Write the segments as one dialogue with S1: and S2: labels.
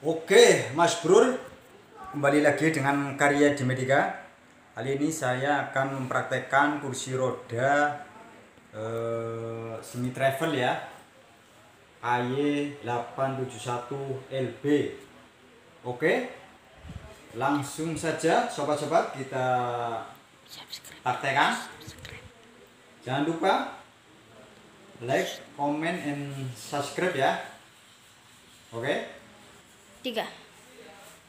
S1: Oke, Mas Brul, kembali lagi dengan karya di Medika. Kali ini saya akan mempraktekkan kursi roda semi travel ya, AY871LB. Oke, langsung saja sobat-sobat kita praktekkan. Jangan lupa like, comment, and subscribe ya. Oke.
S2: 3.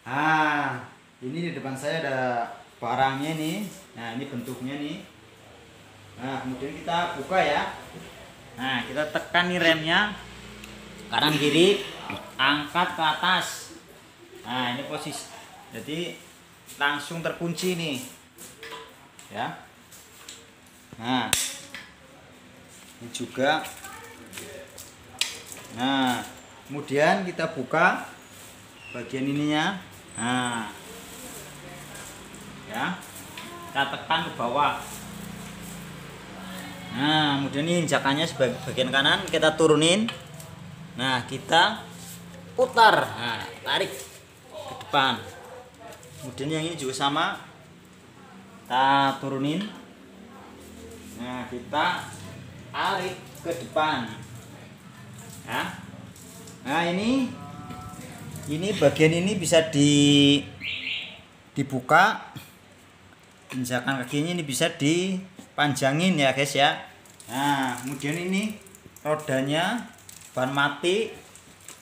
S1: Nah, ini di depan saya ada barangnya nih. Nah, ini bentuknya nih. Nah, kemudian kita buka ya. Nah, kita tekan nih remnya kanan kiri, angkat ke atas. Nah, ini posisi. Jadi langsung terkunci nih. Ya. Nah, ini juga. Nah, kemudian kita buka bagian ininya. Nah, ya, kita tekan ke bawah. Nah, kemudian ini injakannya sebagai bagian kanan kita turunin. Nah, kita putar. Nah, tarik ke depan. Kemudian yang ini juga sama, kita turunin. Nah, kita tarik ke depan. Ya. Nah, ini bagian ini bisa dibuka. Injakan kakinya ini bisa dipanjangin ya guys ya. Nah, kemudian ini rodanya ban mati,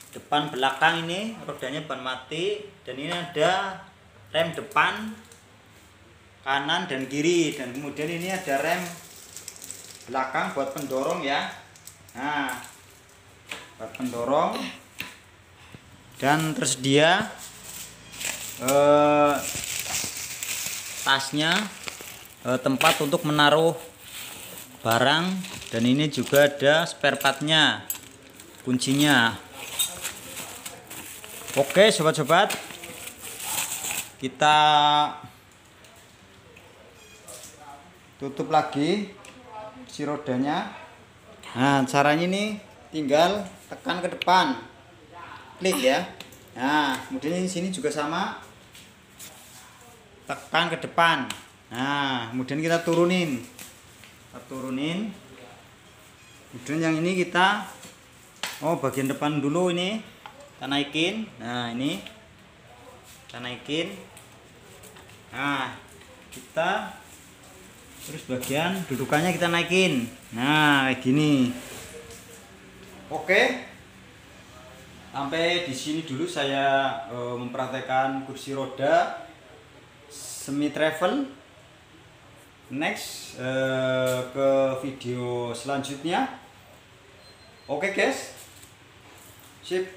S1: depan belakang ini rodanya ban mati, dan ini ada rem depan kanan dan kiri, dan kemudian ini ada rem belakang buat pendorong ya. Nah, buat pendorong, dan tersedia tasnya, tempat untuk menaruh barang, dan ini juga ada spare partnya, kuncinya. Oke sobat-sobat, kita tutup lagi si rodanya. Nah, caranya ini tinggal tekan ke depan, klik ya. Nah, kemudian di sini juga sama, tekan ke depan. Nah, kemudian kita turunin. Kemudian yang ini kita bagian depan dulu ini kita naikin. Nah, ini kita naikin. Nah, kita terus bagian dudukannya kita naikin. Nah, kayak gini. Oke. Sampai di sini dulu saya mempraktekkan kursi roda semi travel. Next ke video selanjutnya. Oke guys, sip.